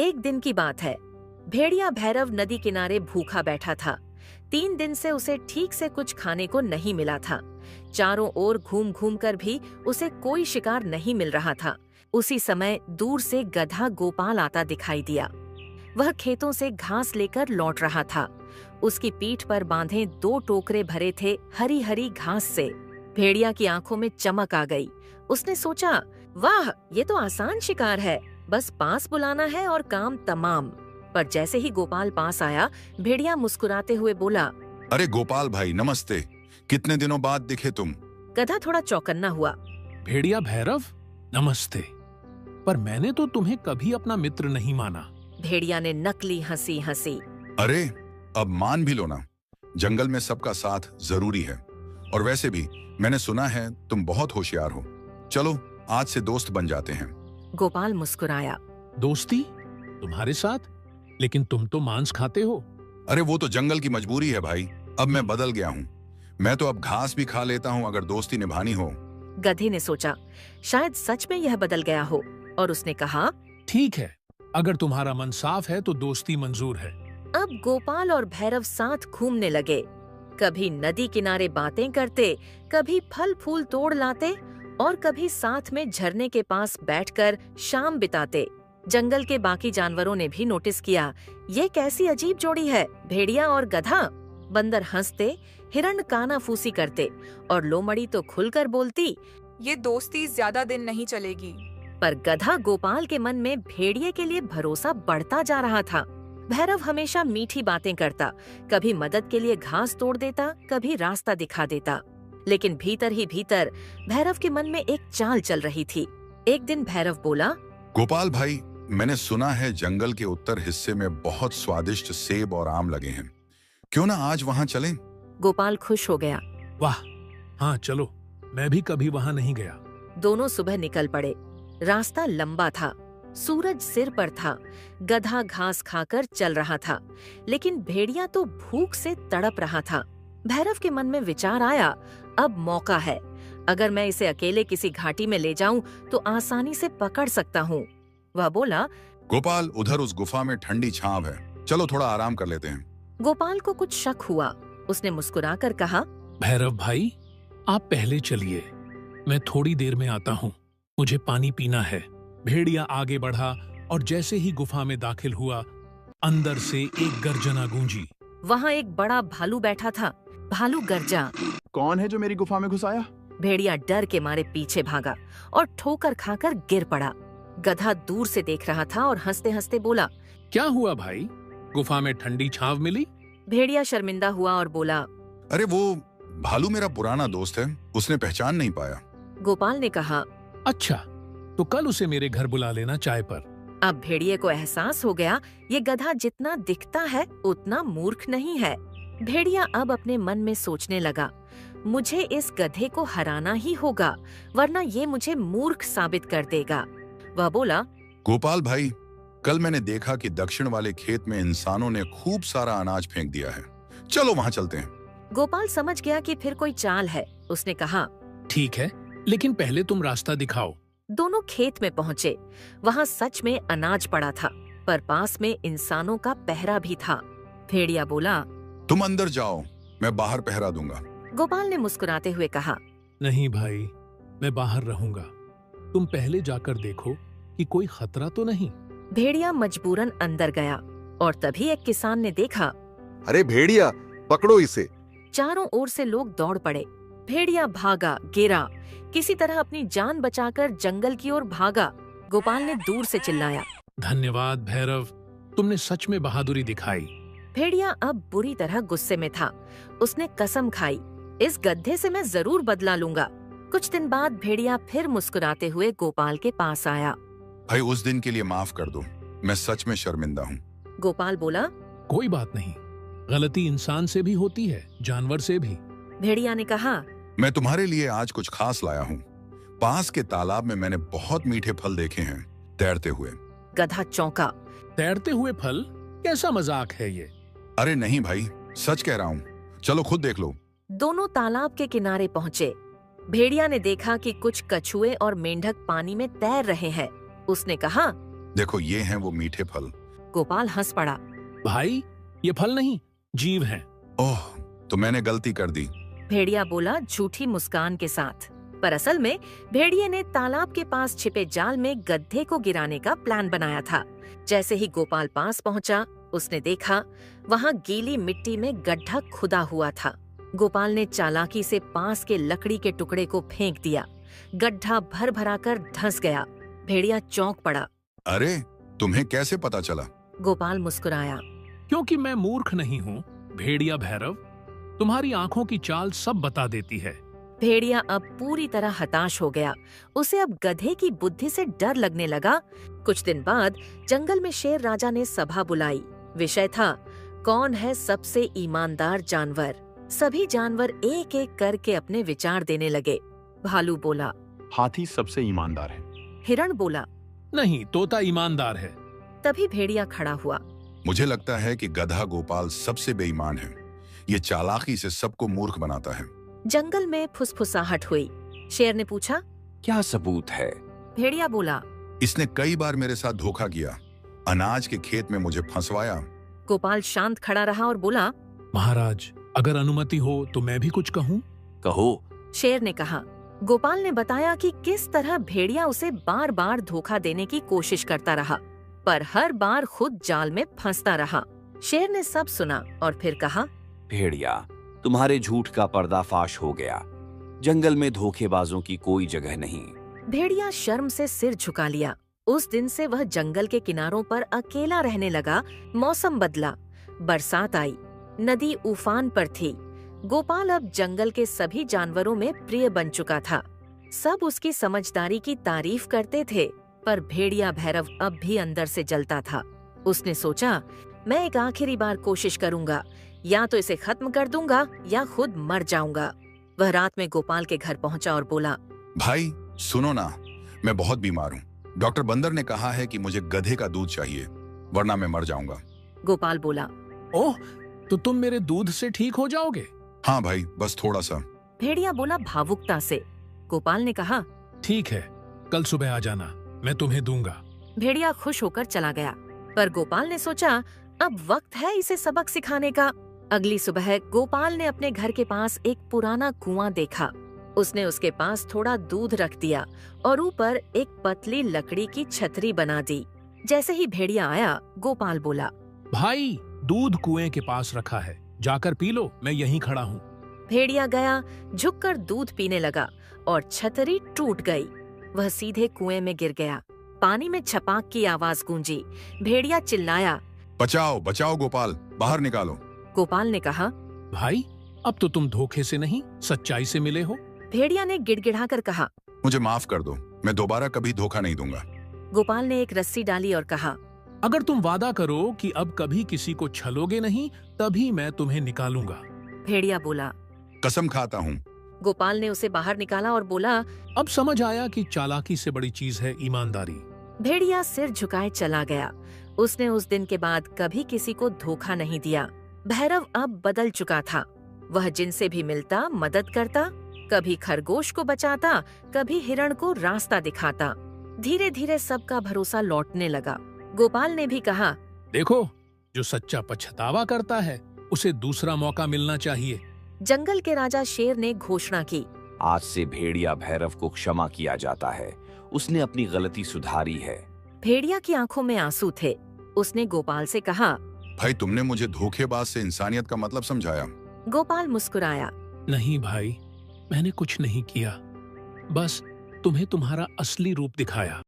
एक दिन की बात है। भेड़िया भैरव नदी किनारे भूखा बैठा था। 3 दिन से उसे ठीक से कुछ खाने को नहीं मिला था। चारों ओर घूम घूम कर भी उसे कोई शिकार नहीं मिल रहा था। उसी समय दूर से गधा गोपाल आता दिखाई दिया। वह खेतों से घास लेकर लौट रहा था। उसकी पीठ पर बांधे 2 टोकरे भरे थे हरी हरी घास से। भेड़िया की आंखों में चमक आ गई। उसने सोचा, वाह, ये तो आसान शिकार है, बस पास बुलाना है और काम तमाम। पर जैसे ही गोपाल पास आया, भेड़िया मुस्कुराते हुए बोला, अरे गोपाल भाई, नमस्ते। कितने दिनों बाद दिखे तुम। गधा थोड़ा चौकन्ना हुआ। भेड़िया भैरव, नमस्ते। पर मैंने तो तुम्हें कभी अपना मित्र नहीं माना। भेड़िया ने नकली हंसी हंसी। अरे अब मान भी लो ना, जंगल में सबका साथ जरूरी है। और वैसे भी मैंने सुना है तुम बहुत होशियार हो। चलो आज से दोस्त बन जाते हैं। गोपाल मुस्कुराया। दोस्ती तुम्हारे साथ? लेकिन तुम तो मांस खाते हो। अरे वो तो जंगल की मजबूरी है भाई, अब मैं बदल गया हूँ। मैं तो अब घास भी खा लेता हूँ अगर दोस्ती निभानी हो। गधे ने सोचा, शायद सच में यह बदल गया हो, और उसने कहा, ठीक है, अगर तुम्हारा मन साफ है तो दोस्ती मंजूर है। अब गोपाल और भैरव साथ घूमने लगे। कभी नदी किनारे बातें करते, कभी फल फूल तोड़ लाते और कभी साथ में झरने के पास बैठकर शाम बिताते। जंगल के बाकी जानवरों ने भी नोटिस किया, ये कैसी अजीब जोड़ी है, भेड़िया और गधा। बंदर हंसते, हिरण कानाफूसी करते और लोमड़ी तो खुलकर बोलती, ये दोस्ती ज्यादा दिन नहीं चलेगी। पर गधा गोपाल के मन में भेड़िए के लिए भरोसा बढ़ता जा रहा था। भैरव हमेशा मीठी बातें करता, कभी मदद के लिए घास तोड़ देता, कभी रास्ता दिखा देता। लेकिन भीतर ही भीतर भैरव के मन में एक चाल चल रही थी। एक दिन भैरव बोला, गोपाल भाई, मैंने सुना है जंगल के उत्तर हिस्से में बहुत स्वादिष्ट सेब और आम लगे हैं। क्यों ना आज वहाँ चलें? गोपाल खुश हो गया। वाह, हाँ चलो, मैं भी कभी वहाँ नहीं गया। दोनों सुबह निकल पड़े। रास्ता लंबा था, सूरज सिर पर था। गधा घास खाकर चल रहा था, लेकिन भेड़िया तो भूख से तड़प रहा था। भैरव के मन में विचार आया, अब मौका है। अगर मैं इसे अकेले किसी घाटी में ले जाऊं तो आसानी से पकड़ सकता हूँ। वह बोला, गोपाल, उधर उस गुफा में ठंडी छांव है, चलो थोड़ा आराम कर लेते हैं। गोपाल को कुछ शक हुआ। उसने मुस्कुराकर कहा, भैरव भाई, आप पहले चलिए, मैं थोड़ी देर में आता हूँ, मुझे पानी पीना है। भेड़िया आगे बढ़ा और जैसे ही गुफा में दाखिल हुआ, अंदर से एक गर्जना गूंजी। वहाँ एक बड़ा भालू बैठा था। भालू गर्जा, कौन है जो मेरी गुफा में घुस आया? भेड़िया डर के मारे पीछे भागा और ठोकर खाकर गिर पड़ा। गधा दूर से देख रहा था और हंसते हंसते बोला, क्या हुआ भाई, गुफा में ठंडी छांव मिली? भेड़िया शर्मिंदा हुआ और बोला, अरे वो भालू मेरा पुराना दोस्त है, उसने पहचान नहीं पाया। गोपाल ने कहा, अच्छा, तो कल उसे मेरे घर बुला लेना चाय पर। अब भेड़िए को एहसास हो गया, ये गधा जितना दिखता है उतना मूर्ख नहीं है। भेड़िया अब अपने मन में सोचने लगा, मुझे इस गधे को हराना ही होगा, वरना ये मुझे मूर्ख साबित कर देगा। वह बोला, गोपाल भाई, कल मैंने देखा कि दक्षिण वाले खेत में इंसानों ने खूब सारा अनाज फेंक दिया है, चलो वहाँ चलते हैं। गोपाल समझ गया कि फिर कोई चाल है। उसने कहा, ठीक है, लेकिन पहले तुम रास्ता दिखाओ। दोनों खेत में पहुँचे। वहाँ सच में अनाज पड़ा था, पर पास में इंसानों का पहरा भी था। भेड़िया बोला, तुम अंदर जाओ, मैं बाहर पहरा दूंगा। गोपाल ने मुस्कुराते हुए कहा, नहीं भाई, मैं बाहर रहूंगा, तुम पहले जाकर देखो कि कोई खतरा तो नहीं। भेड़िया मजबूरन अंदर गया और तभी एक किसान ने देखा। अरे भेड़िया, पकड़ो इसे। चारों ओर से लोग दौड़ पड़े। भेड़िया भागा, गिरा, किसी तरह अपनी जान बचाकर जंगल की ओर भागा। गोपाल ने दूर से चिल्लाया, धन्यवाद भैरव, तुमने सच में बहादुरी दिखाई। भेड़िया अब बुरी तरह गुस्से में था। उसने कसम खाई, इस गड्ढे से मैं जरूर बदला लूंगा। कुछ दिन बाद भेड़िया फिर मुस्कुराते हुए गोपाल के पास आया। भाई, उस दिन के लिए माफ कर दो, मैं सच में शर्मिंदा हूँ। गोपाल बोला, कोई बात नहीं, गलती इंसान से भी होती है, जानवर से भी। भेड़िया ने कहा, मैं तुम्हारे लिए आज कुछ खास लाया हूँ। पास के तालाब में मैंने बहुत मीठे फल देखे हैं तैरते हुए। गधा चौंका। तैरते हुए फल? कैसा मजाक है ये? अरे नहीं भाई, सच कह रहा हूँ, चलो खुद देख लो। दोनों तालाब के किनारे पहुँचे। भेड़िया ने देखा कि कुछ कछुए और मेंढक पानी में तैर रहे हैं। उसने कहा, देखो ये हैं वो मीठे फल। गोपाल हंस पड़ा। भाई, ये फल नहीं, जीव हैं। ओह, तो मैंने गलती कर दी। भेड़िया बोला झूठी मुस्कान के साथ। पर असल में भेड़िए ने तालाब के पास छिपे जाल में गधे को गिराने का प्लान बनाया था। जैसे ही गोपाल पास पहुंचा, उसने देखा वहां गीली मिट्टी में गड्ढा खुदा हुआ था। गोपाल ने चालाकी से पास के लकड़ी के टुकड़े को फेंक दिया। गड्ढा भर भरा कर धंस गया। भेड़िया चौंक पड़ा। अरे, तुम्हें कैसे पता चला? गोपाल मुस्कुराया। क्योंकि मैं मूर्ख नहीं हूँ, भेड़िया भैरव। तुम्हारी आंखों की चाल सब बता देती है। भेड़िया अब पूरी तरह हताश हो गया। उसे अब गधे की बुद्धि से डर लगने लगा। कुछ दिन बाद जंगल में शेर राजा ने सभा बुलाई। विषय था, कौन है सबसे ईमानदार जानवर। सभी जानवर एक एक करके अपने विचार देने लगे। भालू बोला, हाथी सबसे ईमानदार है। हिरण बोला, नहीं, तोता ईमानदार है। तभी भेड़िया खड़ा हुआ। मुझे लगता है कि गधा गोपाल सबसे बेईमान है। ये चालाकी से सबको मूर्ख बनाता है। जंगल में फुसफुसाहट हुई। शेर ने पूछा, क्या सबूत है? भेड़िया बोला, इसने कई बार मेरे साथ धोखा किया। अनाज के खेत में मुझे फंसवाया। गोपाल शांत खड़ा रहा और बोला, महाराज, अगर अनुमति हो तो मैं भी कुछ कहूँ। कहो। शेर ने कहा। गोपाल ने बताया कि किस तरह भेड़िया उसे बार बार धोखा देने की कोशिश करता रहा, पर हर बार खुद जाल में फंसता रहा। शेर ने सब सुना और फिर कहा, भेड़िया, तुम्हारे झूठ का पर्दाफाश हो गया। जंगल में धोखेबाजों की कोई जगह नहीं। भेड़िया शर्म से सिर झुका लिया। उस दिन से वह जंगल के किनारों पर अकेला रहने लगा। मौसम बदला, बरसात आई, नदी उफान पर थी। गोपाल अब जंगल के सभी जानवरों में प्रिय बन चुका था। सब उसकी समझदारी की तारीफ करते थे, पर भेड़िया भैरव अब भी अंदर से जलता था। उसने सोचा, मैं एक आखिरी बार कोशिश करूंगा, या तो इसे खत्म कर दूंगा या खुद मर जाऊंगा। वह रात में गोपाल के घर पहुंचा और बोला, भाई सुनो ना, मैं बहुत बीमार हूँ। डॉक्टर बंदर ने कहा है कि मुझे गधे का दूध चाहिए, वरना मैं मर जाऊंगा। गोपाल बोला, ओह, तो तुम मेरे दूध से ठीक हो जाओगे? हाँ भाई, बस थोड़ा सा। भेड़िया बोला भावुकता से। गोपाल ने कहा, ठीक है, कल सुबह आ जाना, मैं तुम्हें दूंगा। भेड़िया खुश होकर चला गया। पर गोपाल ने सोचा, अब वक्त है इसे सबक सिखाने का। अगली सुबह गोपाल ने अपने घर के पास एक पुराना कुआं देखा। उसने उसके पास थोड़ा दूध रख दिया और ऊपर एक पतली लकड़ी की छतरी बना दी। जैसे ही भेड़िया आया, गोपाल बोला, भाई, दूध कुएं के पास रखा है, जाकर पी लो, मैं यहीं खड़ा हूँ। भेड़िया गया, झुककर दूध पीने लगा और छतरी टूट गई। वह सीधे कुएं में गिर गया। पानी में छपाक की आवाज गूंजी। भेड़िया चिल्लाया, बचाओ बचाओ गोपाल, बाहर निकालो। गोपाल ने कहा, भाई, अब तो तुम धोखे से नहीं, सच्चाई से मिले हो। भेड़िया ने गिड़गिड़ाकर कहा, मुझे माफ कर दो, मैं दोबारा कभी धोखा नहीं दूंगा। गोपाल ने एक रस्सी डाली और कहा, अगर तुम वादा करो कि अब कभी किसी को छलोगे नहीं, तभी मैं तुम्हें निकालूंगा। भेड़िया बोला। कसम खाता हूँ। गोपाल ने उसे बाहर निकाला और बोला, अब समझ आया कि चालाकी से बड़ी चीज है ईमानदारी। भेड़िया सिर झुकाए चला गया। उसने उस दिन के बाद कभी किसी को धोखा नहीं दिया। भैरव अब बदल चुका था। वह जिनसे भी मिलता मदद करता, कभी खरगोश को बचाता, कभी हिरण को रास्ता दिखाता। धीरे धीरे सबका भरोसा लौटने लगा। गोपाल ने भी कहा, देखो, जो सच्चा पछतावा करता है उसे दूसरा मौका मिलना चाहिए। जंगल के राजा शेर ने घोषणा की, आज से भेड़िया भैरव को क्षमा किया जाता है। उसने अपनी गलती सुधारी है। भेड़िया की आंखों में आंसू थे। उसने गोपाल से कहा, भाई तुमने मुझे धोखेबाज से इंसानियत का मतलब समझाया। गोपाल मुस्कुराया। नहीं भाई, मैंने कुछ नहीं किया, बस तुम्हें तुम्हारा असली रूप दिखाया।